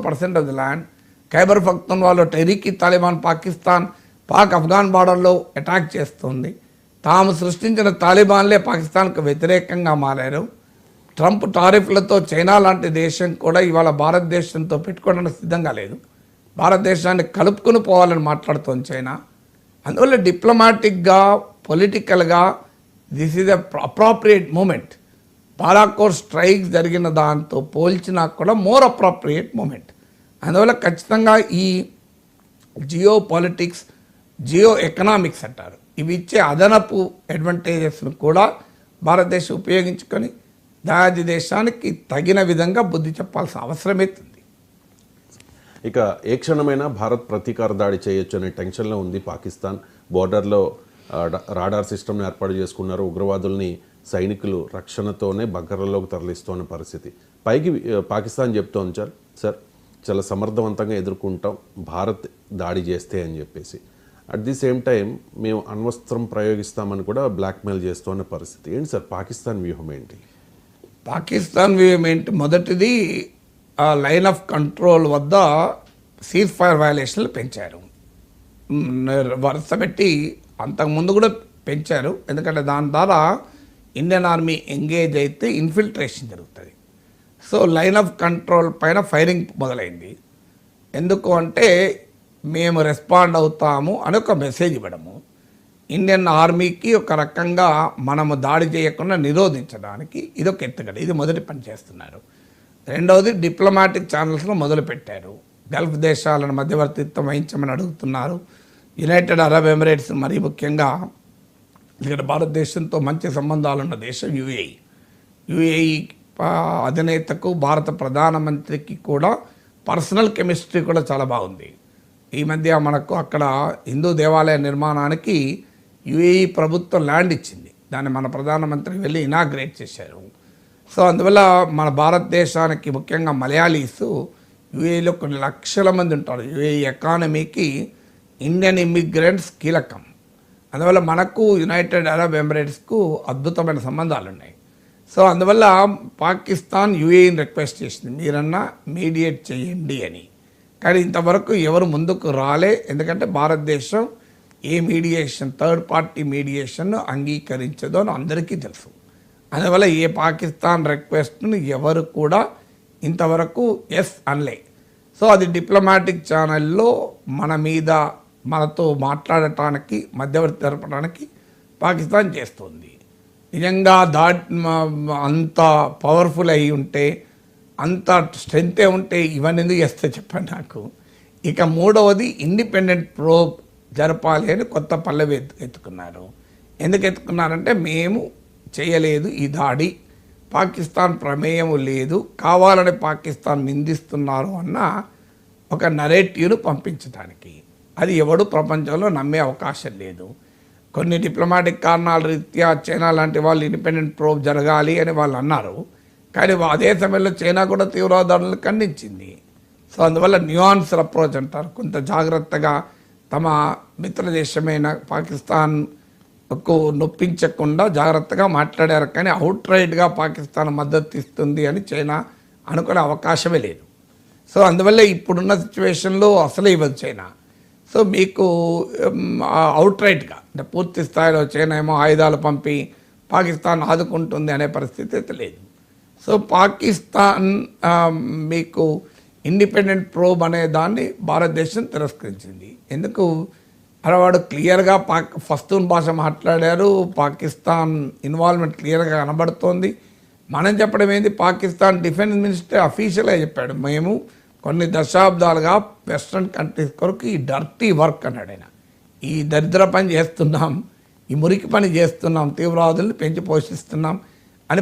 94% of the land. Khyber పఖ్తూన్వాలో టెహరీక్ తాలిబాన్ పాకిస్తాన్ పాక్ ఆఫ్ఘాన్ బార్డర్లో attack చేస్తుంది. తాము సృష్టించిన తాలిబాన్లే పాకిస్తాన్కు వ్యతిరేకంగా మారారు. ట్రంప్ టారిఫ్లతో చైనా లాంటి దేశం కూడా ఇవాళ భారతదేశంతో పెట్టుకోవడానికి సిద్ధంగా లేదు. భారతదేశాన్ని కలుపుకుని పోవాలని మాట్లాడుతోంది చైనా. అందువల్ల డిప్లొమాటిక్గా, పొలిటికల్గా this is appropriate moment. Balakot strike జరిగిన దాంతో పోల్చినా కూడా మోర్ అప్రాప్రియేట్ మూమెంట్. అందువల్ల ఖచ్చితంగా ఈ జియో పాలిటిక్స్, జియో ఎకనామిక్స్ అంటారు, ఇవి ఇచ్చే అదనపు అడ్వాంటేజెస్ను కూడా భారతదేశం ఉపయోగించుకొని దాని దేశానికి తగిన విధంగా బుద్ధి చెప్పాల్సిన అవసరమవుతుంది. ఇక ఏ క్షణమైనా భారత్ ప్రతీకార దాడి చేయొచ్చు అనే టెన్షన్లో ఉంది పాకిస్తాన్. బోర్డర్లో రాడార్ సిస్టమ్ని ఏర్పాటు చేసుకున్నారు. ఉగ్రవాదుల్ని సైనికులు రక్షణతోనే బగ్గర్లలోకి తరలిస్తున్న పరిస్థితి. పైకి పాకిస్తాన్ చెప్తోంది సార్ చాలా సమర్థవంతంగా ఎదుర్కొంటాం భారత్ దాడి చేస్తే అని చెప్పేసి. అట్ ది సేమ్ టైం మేము అణ్వస్త్రం ప్రయోగిస్తామని కూడా బ్లాక్మెయిల్ చేస్తున్న పరిస్థితి. ఏంటి సార్ పాకిస్తాన్ వ్యూహం ఏంటి? పాకిస్తాన్ వ్యూహం ఏంటి? మొదటిది లైన్ ఆఫ్ కంట్రోల్ వద్ద సీజ్ ఫైర్ వయలేషన్లు పెంచారు. వరుస పెట్టి అంతకుముందు కూడా పెంచారు. ఎందుకంటే దాని ద్వారా ఇండియన్ ఆర్మీ ఎంగేజ్ అయితే ఇన్ఫిల్ట్రేషన్ జరుగుతుంది. సో లైన్ ఆఫ్ కంట్రోల్ పైన ఫైరింగ్ మొదలైంది. ఎందుకు అంటే మేము రెస్పాండ్ అవుతాము అని ఒక మెసేజ్ ఇవ్వడము, ఇండియన్ ఆర్మీకి ఒక రకంగా మనము దాడి చేయకుండా నిరోధించడానికి ఇదొక ఎత్తుగడ. ఇది మొదటి పని చేస్తున్నారు. రెండవది డిప్లొమాటిక్ ఛానల్స్లో మొదలుపెట్టారు. గల్ఫ్ దేశాలను మధ్యవర్తిత్వం వహించమని అడుగుతున్నారు. యునైటెడ్ అరబ్ ఎమిరేట్స్ మరీ ముఖ్యంగా ఇక్కడ భారతదేశంతో మంచి సంబంధాలు ఉన్న దేశం యుఏఈ. యుఏఈ అధినేతకు భారత ప్రధానమంత్రికి కూడా పర్సనల్ కెమిస్ట్రీ కూడా చాలా బాగుంది. ఈ మధ్య మనకు అక్కడ హిందూ దేవాలయ నిర్మాణానికి యుఏఈ ప్రభుత్వం ల్యాండ్ ఇచ్చింది. దాన్ని మన ప్రధానమంత్రి వెళ్ళి ఇనాగ్రేట్ చేశారు. సో అందువల్ల మన భారతదేశానికి ముఖ్యంగా మలయాళీస్ యుఏఈలో కొన్ని లక్షల మంది ఉంటారు. యుఏఈ ఎకానమీకి ఇండియన్ ఇమ్మిగ్రెంట్స్ కీలకం. అందువల్ల మనకు యునైటెడ్ అరబ్ ఎమిరేట్స్కు అద్భుతమైన సంబంధాలు ఉన్నాయి. సో అందువల్ల పాకిస్తాన్ యుఏఈని రిక్వెస్ట్ చేసింది, మీరన్నా మీడియేట్ చేయండి అని. కానీ ఇంతవరకు ఎవరు ముందుకు రాలే. ఎందుకంటే భారతదేశం ఏ మీడియేషన్, థర్డ్ పార్టీ మీడియేషన్ను అంగీకరించదో అని అందరికీ తెలుసు. అందువల్ల ఏ పాకిస్తాన్ రిక్వెస్ట్ను ఎవరు కూడా ఇంతవరకు ఎస్ అనలే. సో అది డిప్లొమాటిక్ ఛానల్లో మన మీద మనతో మాట్లాడటానికి, మధ్యవర్తి జరపడానికి పాకిస్తాన్ చేస్తుంది. నిజంగా అంత పవర్ఫుల్ అయి ఉంటే, అంత స్ట్రెంతే ఉంటే ఇవన్నీ ఎందుకు చేస్తే చెప్పండి నాకు. ఇక మూడవది ఇండిపెండెంట్ ప్రోబ్ జరపాలి అని కొత్త పల్లవి ఎత్తుకున్నారు. ఎందుకు ఎత్తుకున్నారంటే మేము చేయలేదు ఈ దాడి, పాకిస్తాన్ ప్రమేయం లేదు, కావాలని పాకిస్తాన్ నిందిస్తున్నారు అన్న ఒక నరేటివ్ను పంపించడానికి. అది ఎవడు ప్రపంచంలో నమ్మే అవకాశం లేదు. కొన్ని డిప్లొమాటిక్ కారణాల రీత్యా చైనా లాంటి వాళ్ళు ఇండిపెండెంట్ ప్రోబ్ జరగాలి అని వాళ్ళు అన్నారు. కానీ అదే సమయంలో చైనా కూడా తీవ్రవాదాలను ఖండించింది. సో అందువల్ల న్యూయాన్స్డ్ అప్రోచ్ అంటారు. కొంత జాగ్రత్తగా తమ మిత్ర దేశమైన పాకిస్తాన్కు నొప్పించకుండా జాగ్రత్తగా మాట్లాడారు. కానీ అవుట్ రైట్గా పాకిస్తాన్ మద్దతు ఇస్తుంది అని చైనా అనుకునే అవకాశమే లేదు. సో అందువల్ల ఇప్పుడున్న సిచ్యువేషన్లో అసలు ఇవ్వదు చైనా. సో మీకు అవుట్ రైట్గా అంటే పూర్తి స్థాయిలో చైనా ఏమో ఆయుధాలు పంపి పాకిస్తాన్ ఆదుకుంటుంది అనే పరిస్థితి అయితే లేదు. సో పాకిస్తాన్ మీకు ఇండిపెండెంట్ ప్రోబ్ అనే దాన్ని భారతదేశం తిరస్కరించింది. ఎందుకు అరవాడు క్లియర్గా పస్తూన్ భాష మాట్లాడారు. పాకిస్తాన్ ఇన్వాల్వ్మెంట్ క్లియర్గా కనబడుతోంది. మనం చెప్పడం ఏంది, పాకిస్తాన్ డిఫెన్స్ మినిస్టర్ అఫీషియల్గా చెప్పాడు, మేము కొన్ని దశాబ్దాలుగా వెస్ట్రన్ కంట్రీస్ కొరకు ఈ డర్టీ వర్క్ అన్నాడు ఆయన. ఈ దరిద్ర పని చేస్తున్నాం, ఈ మురికి పని చేస్తున్నాం, తీవ్రవాదుల్ని పెంచి పోషిస్తున్నాం అని